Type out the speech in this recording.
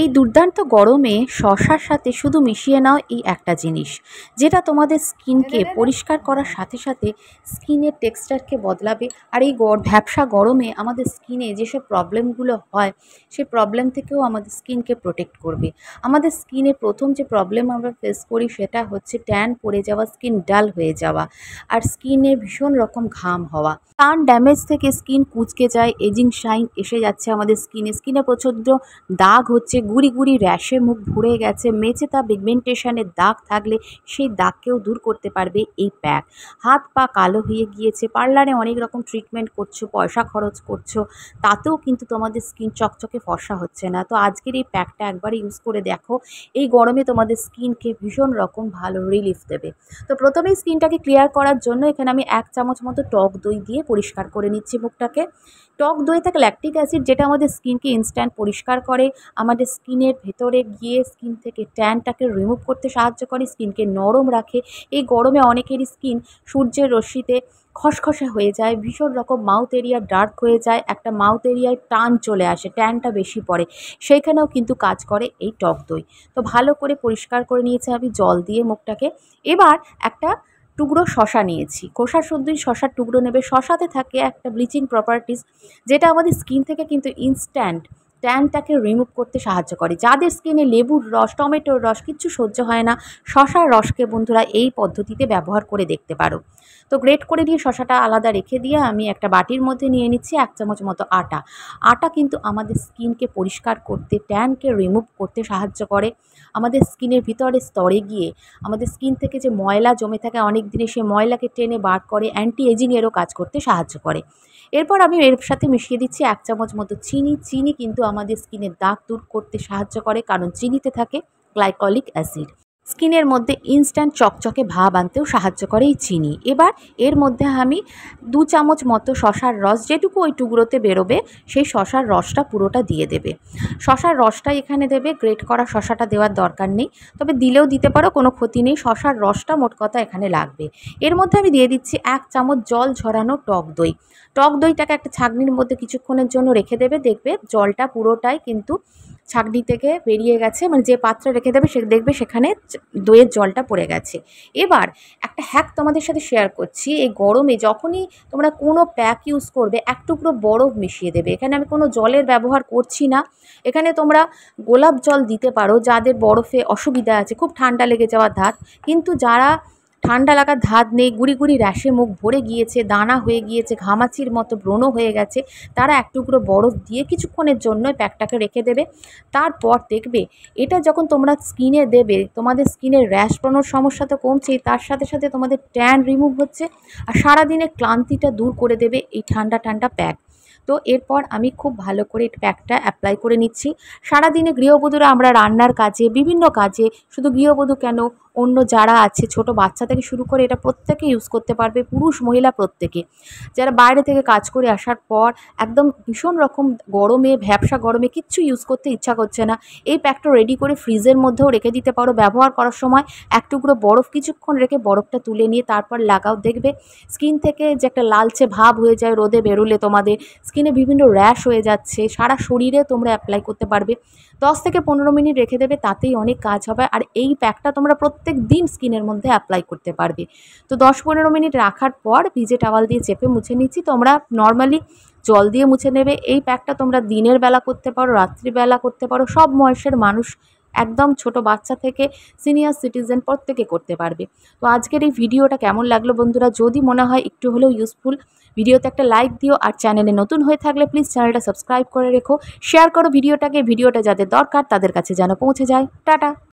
এই দুর্দান্ত গরমে শসার সাথে শুধু মিশিয়ে নাও এই একটা জিনিস, যেটা তোমাদের স্কিনকে পরিষ্কার করার সাথে সাথে স্কিনের টেক্সচারকে বদলাবে। আর এই ভ্যাপসা গরমে আমাদের স্কিনে যেসব প্রবলেমগুলো হয় সেই প্রবলেম থেকেও আমাদের স্কিনকে প্রোটেক্ট করবে। আমাদের স্কিনে প্রথম যে প্রবলেম আমরা ফেস করি সেটা হচ্ছে ট্যান পড়ে যাওয়া, স্কিন ডাল হয়ে যাওয়া, আর স্কিনে ভীষণ রকম ঘাম হওয়া। সান ড্যামেজ থেকে স্কিন কুঁচকে যায়, এজিং শাইন এসে যাচ্ছে আমাদের স্কিনে প্রচণ্ড দাগ হচ্ছে, গুড়ি গুড়ি র্যাশে মুখ ভরে গেছে, মেচেতা পিগমেন্টেশনের দাগ থাকলে সেই দাগকেও দূর করতে পারবে এই প্যাক। হাত পা কালো হয়ে গিয়েছে, পার্লারে অনেক রকম ট্রিটমেন্ট করছো, পয়সা খরচ করছো, তাতেও কিন্তু তোমাদের স্কিন চকচকে ফর্সা হচ্ছে না। তো আজকের এই প্যাকটা একবার ইউজ করে দেখো, এই গরমে তোমাদের স্কিনকে ভীষণ রকম ভালো রিলিফ দেবে। তো প্রথমেই স্কিনটাকে ক্লিয়ার করার জন্য এখানে আমি 1 চামচ মতো টক দই দিয়ে পরিষ্কার করে নিচ্ছি মুখটাকে। টক দই থাকে ল্যাকটিক অ্যাসিড, যেটা আমাদের স্কিনকে ইনস্ট্যান্ট পরিষ্কার করে, আমাদের স্কিনের ভেতরে গিয়ে স্কিন থেকে ট্যানটাকে রিমুভ করতে সাহায্য করে, স্কিনকে নরম রাখে। এই গরমে অনেকেরই স্কিন সূর্যের রশ্মিতে খসখসে হয়ে যায়, ভীষণ রকম মাউথ এরিয়া ডার্ক হয়ে যায়, একটা মাউথ এরিয়ায় টান চলে আসে, ট্যানটা বেশি পড়ে, সেইখানেও কিন্তু কাজ করে এই টক দই। তো ভালো করে পরিষ্কার করে নিয়েছি আমি জল দিয়ে মুখটাকে। এবার একটা টুকরো শশা নিয়েছি, খোসা শুদ্ধই শশার টুকরো নেবে। শশাতে থাকে একটা ব্লিচিং প্রপার্টিস, যেটা আমাদের স্কিন থেকে কিন্তু ইনস্ট্যান্ট ট্যানটাকে রিমুভ করতে সাহায্য করে। যাদের স্কিনে লেবুর রস, টমেটোর রস কিচ্ছু সহ্য হয় না, শশার রসকে বন্ধুরা এই পদ্ধতিতে ব্যবহার করে দেখতে পারো। তো গ্রেট করে দিয়ে শশাটা আলাদা রেখে দিয়ে আমি একটা বাটির মধ্যে নিয়ে নিচ্ছি 1 চামচ মতো আটা। আটা কিন্তু আমাদের স্কিনকে পরিষ্কার করতে, ট্যানকে রিমুভ করতে সাহায্য করে। আমাদের স্কিনের ভিতরে স্তরে গিয়ে আমাদের স্কিন থেকে যে ময়লা জমে থাকে অনেক দিনে, সেই ময়লাকে টেনে বার করে, অ্যান্টি এজিংয়েরও কাজ করতে সাহায্য করে। এরপর আমি এর সাথে মিশিয়ে দিচ্ছি 1 চামচ মতো চিনি। চিনি কিন্তু আমাদের স্কিনের দাগ দূর করতে সাহায্য করে, কারণ চিনিতে থাকে গ্লাইকলিক অ্যাসিড। স্কিনের মধ্যে ইনস্ট্যান্ট চকচকে ভাব আনতেও সাহায্য করে এই চিনি। এবার এর মধ্যে আমি 2 চামচ মতো শশার রস, যেটুকু ওই টুকরোতে বেরোবে সেই শশার রসটা পুরোটা দিয়ে দেবে। শশার রসটাই এখানে দেবে, গ্রেট করা শশাটা দেওয়ার দরকার নেই, তবে দিলেও দিতে পারো, কোনো ক্ষতি নেই। শশার রসটা মোট কথা এখানে লাগবে। এর মধ্যে আমি দিয়ে দিচ্ছি 1 চামচ জল ঝরানো টক দই। টক দইটাকে একটা ছাঁকনির মধ্যে কিছুক্ষণের জন্য রেখে দেবে, দেখবে জলটা পুরোটাই কিন্তু ছাঁকনি থেকে বেরিয়ে গেছে, মানে যে পাত্রে রেখে দেবে সে দেখবে সেখানে দইয়ের জলটা পড়ে গেছে। এবার একটা হ্যাক তোমাদের সাথে শেয়ার করছি, এই গরমে যখনই তোমরা কোনো প্যাক ইউজ করবে 1 টুকরো বরফ মিশিয়ে দেবে। এখানে আমি কোনো জলের ব্যবহার করছি না, এখানে তোমরা গোলাপ জল দিতে পারো যাদের বরফে অসুবিধা আছে, খুব ঠান্ডা লেগে যাওয়ার ধাত। কিন্তু যারা ঠান্ডা লাগার ধাত নেই, গুড়ি গুড়ি র্যাশে মুখ ভরে গিয়েছে, দানা হয়ে গিয়েছে, ঘামাচির মতো ব্রণ হয়ে গেছে, তারা 1 টুকরো বরফ দিয়ে কিছুক্ষণের জন্য প্যাকটাকে রেখে দেবে। তারপর দেখবে এটা যখন তোমরা স্কিনে দেবে, তোমাদের স্কিনের র্যাশ ব্রণর সমস্যা তো কমছেই, তার সাথে সাথে তোমাদের ট্যান রিমুভ হচ্ছে, আর সারাদিনের ক্লান্তিটা দূর করে দেবে এই ঠান্ডা ঠান্ডা প্যাক। তো এরপর আমি খুব ভালো করে প্যাকটা অ্যাপ্লাই করে নিচ্ছি। সারাদিনে গৃহবধূরা আমরা রান্নার কাজে, বিভিন্ন কাজে, শুধু গৃহবধূ কেন, অন্য যারা আছে ছোট বাচ্চা থেকে শুরু করে এটা প্রত্যেকে ইউজ করতে পারবে, পুরুষ মহিলা প্রত্যেকে। যারা বাইরে থেকে কাজ করে আসার পর একদম ভীষণ রকম গরমে, ভ্যাপসা গরমে কিচ্ছু ইউজ করতে ইচ্ছা করছে না, এই প্যাকটা রেডি করে ফ্রিজের মধ্যেও রেখে দিতে পারো। ব্যবহার করার সময় 1 টুকরো বরফ কিছুক্ষণ রেখে বরফটা তুলে নিয়ে তারপর লাগাও, দেখবে স্কিন থেকে যে একটা লালচে ভাব হয়ে যায় রোদে বেরোলে, তোমাদের স্কিনে বিভিন্ন র্যাশ হয়ে যাচ্ছে, সারা শরীরে তোমরা অ্যাপ্লাই করতে পারবে। 10 থেকে 15 মিনিট রেখে দেবে, তাতেই অনেক কাজ হবে। আর এই প্যাকটা তোমরা প্রত্যেক দিন স্কিনের মধ্যে অ্যাপ্লাই করতে পারবে। তো 10-15 মিনিট রাখার পর ভিজে টাওয়াল দিয়ে চেপে মুছে নিচ্ছি। তোমরা নর্মালি জল দিয়ে মুছে নেবে। এই প্যাকটা তোমরা দিনের বেলা করতে পারো, রাত্রিবেলা করতে পারো, সব বয়সের মানুষ, একদম ছোট বাচ্চা থেকে সিনিয়র সিটিজেন প্রত্যেকে করতে পারবে। তো আজকের এই ভিডিওটা কেমন লাগলো বন্ধুরা? যদি মনে হয় একটু হলেও ইউজফুল, ভিডিওতে একটা লাইক দিও, আর চ্যানেলে নতুন হয়ে থাকলে প্লিজ চ্যানেলটা সাবস্ক্রাইব করে রেখো, শেয়ার করো ভিডিওটাকে। ভিডিওটা যাদের দরকার তাদের কাছে যেন পৌঁছে যায়। টাটা।